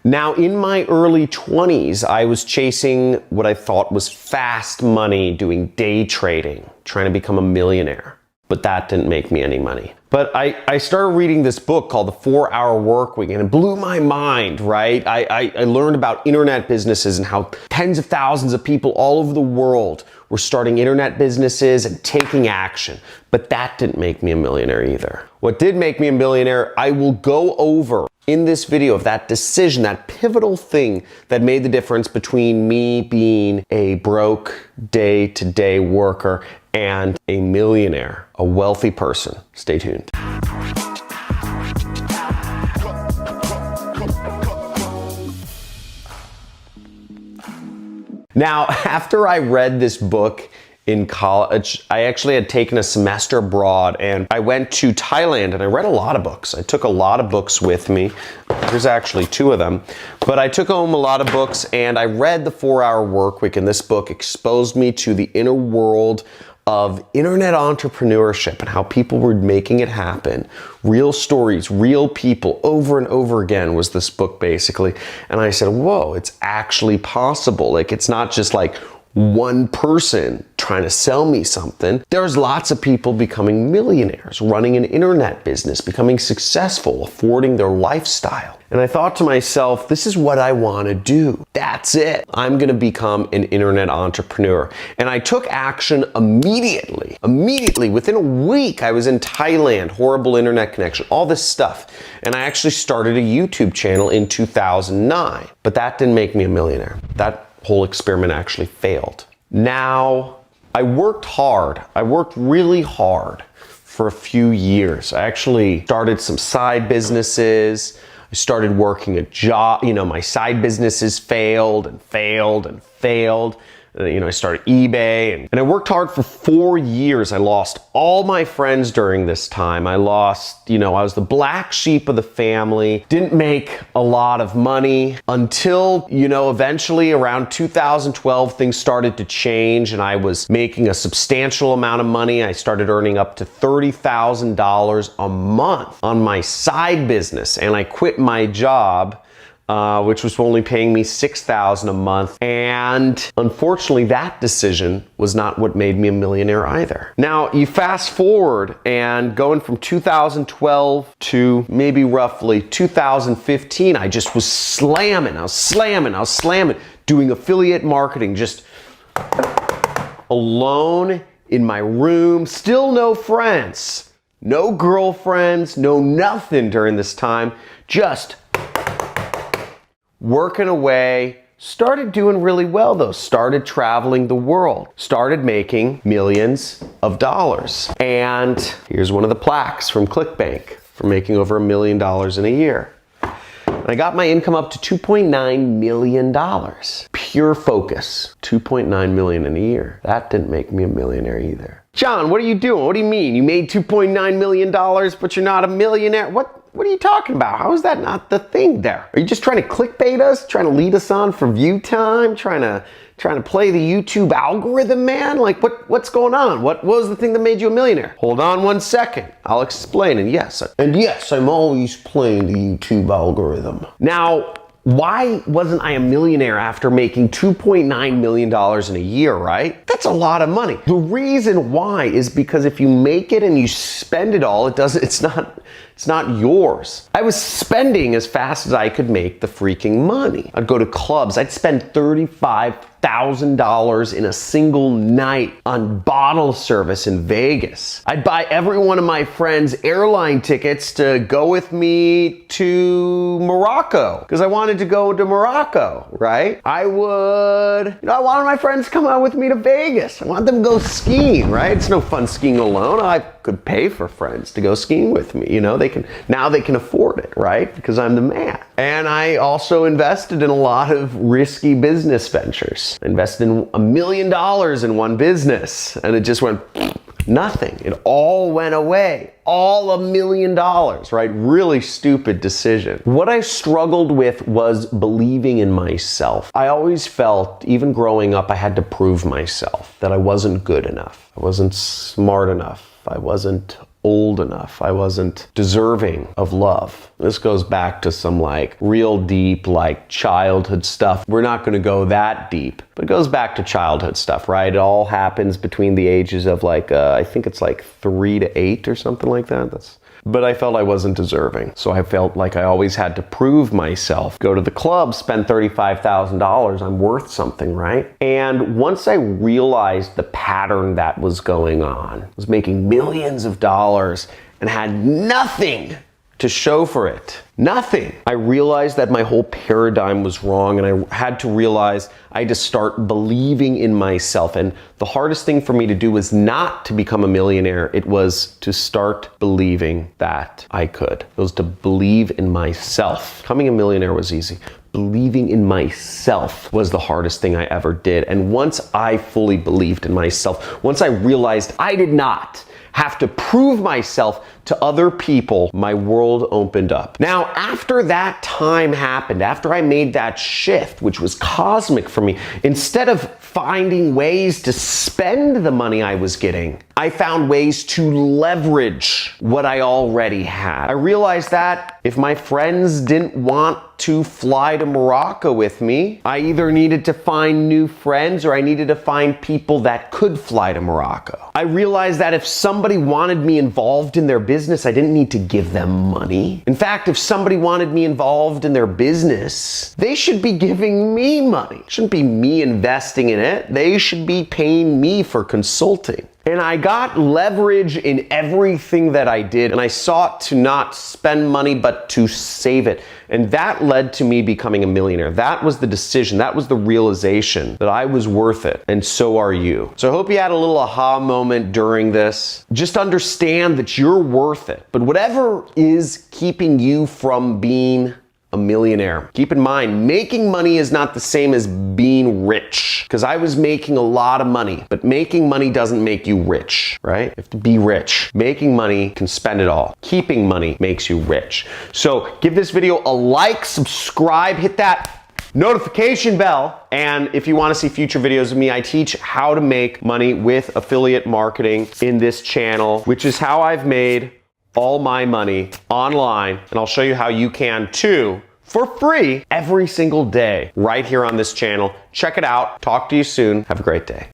Now, in my early 20s, I was chasing what I thought was fast money, doing day trading, trying to become a millionaire. But that didn't make me any money. But I started reading this book called The 4-Hour Workweek, and it blew my mind, right? I learned about internet businesses and how tens of thousands of people all over the world were starting internet businesses and taking action. But that didn't make me a millionaire either. What did make me a millionaire, I will go over in this video of that decision, that pivotal thing that made the difference between me being a broke day-to-day worker and a millionaire, a wealthy person. Stay tuned. Now, after I read this book in college, I actually had taken a semester abroad and I went to Thailand and I read a lot of books. I took a lot of books with me. There's actually 2 of them. But I took home a lot of books and I read The 4-Hour Workweek, and this book exposed me to the inner world of internet entrepreneurship and how people were making it happen. Real stories, real people, over and over again was this book basically. And I said, whoa, it's actually possible. Like, it's not just like one person trying to sell me something. There's lots of people becoming millionaires, running an internet business, becoming successful, affording their lifestyle. And I thought to myself, this is what I want to do. That's it. I'm going to become an internet entrepreneur. And I took action immediately. Immediately, within a week, I was in Thailand, horrible internet connection, all this stuff. And I actually started a YouTube channel in 2009. But that didn't make me a millionaire. That whole experiment actually failed. Now, I worked hard. I worked really hard for a few years. I actually started some side businesses. I started working a job. You know, my side businesses failed and failed and failed. I started eBay and I worked hard for 4 years. I lost all my friends during this time. I lost, I was the black sheep of the family, didn't make a lot of money until, eventually around 2012, things started to change and I was making a substantial amount of money. I started earning up to $30,000 a month on my side business, and I quit my job, which was only paying me $6,000 a month. And unfortunately, that decision was not what made me a millionaire either. Now, you fast forward and going from 2012 to maybe roughly 2015, I just was slamming. I was slamming, doing affiliate marketing, just alone in my room, still no friends, no girlfriends, no nothing during this time, just working away. Started doing really well though, started traveling the world, started making millions of dollars. And here's one of the plaques from ClickBank for making over $1 million in a year. And I got my income up to $2.9 million. Pure focus, $2.9 million in a year. That didn't make me a millionaire either. John, what are you doing? What do you mean? You made $2.9 million, but you're not a millionaire? What are you talking about? How is that not the thing there? Are you just trying to clickbait us? Trying to lead us on for view time? Trying to play the YouTube algorithm, man? Like, what's going on? What was the thing that made you a millionaire? Hold on one second. I'll explain. And yes, I'm always playing the YouTube algorithm. Now, why wasn't I a millionaire after making $2.9 million in a year, right? That's a lot of money. The reason why is because if you make it and you spend it all, it's not yours. I was spending as fast as I could make the freaking money. I'd go to clubs. I'd spend $35,000 in a single night on bottle service in Vegas. I'd buy every one of my friends airline tickets to go with me to Morocco because I wanted to go to Morocco, right? I wanted my friends to come out with me to Vegas. I wanted them to go skiing, right? It's no fun skiing alone. I could pay for friends to go skiing with me. Now they can afford it, right? Because I'm the man. And I also invested in a lot of risky business ventures. I invested in $1 million in one business and it just went nothing. It all went away. All $1 million, right? Really stupid decision. What I struggled with was believing in myself. I always felt, even growing up, I had to prove myself that I wasn't good enough. I wasn't smart enough. I wasn't old enough. I wasn't deserving of love. This goes back to some like real deep like childhood stuff. We're not gonna go that deep, but it goes back to childhood stuff, right? It all happens between the ages of like, I think it's like 3 to 8 or something like that. But I felt I wasn't deserving. So I felt like I always had to prove myself. Go to the club, spend $35,000, I'm worth something, right? And once I realized the pattern that was going on, I was making millions of dollars and had nothing to show for it. Nothing. I realized that my whole paradigm was wrong, and I had to realize I had to start believing in myself. And the hardest thing for me to do was not to become a millionaire. It was to start believing that I could. It was to believe in myself. Becoming a millionaire was easy. Believing in myself was the hardest thing I ever did. And once I fully believed in myself, once I realized I did not have to prove myself to other people, my world opened up. Now, after that time happened, after I made that shift, which was cosmic for me, instead of finding ways to spend the money I was getting, I found ways to leverage what I already had. I realized that if my friends didn't want to fly to Morocco with me, I either needed to find new friends or I needed to find people that could fly to Morocco. I realized that if somebody wanted me involved in their business, I didn't need to give them money. In fact, if somebody wanted me involved in their business, they should be giving me money. It shouldn't be me investing in it. They should be paying me for consulting. And I got leverage in everything that I did, and I sought to not spend money, but to save it. And that led to me becoming a millionaire. That was the decision. That was the realization that I was worth it, and so are you. So I hope you had a little aha moment during this. Just understand that you're worth it. But whatever is keeping you from being a millionaire, keep in mind, making money is not the same as being rich. Because I was making a lot of money, but making money doesn't make you rich, right? You have to be rich. Making money can spend it all. Keeping money makes you rich. So give this video a like, subscribe, hit that notification bell. And if you want to see future videos of me, I teach how to make money with affiliate marketing in this channel, which is how I've made all my money online. And I'll show you how you can too, for free every single day right here on this channel. Check it out. Talk to you soon. Have a great day.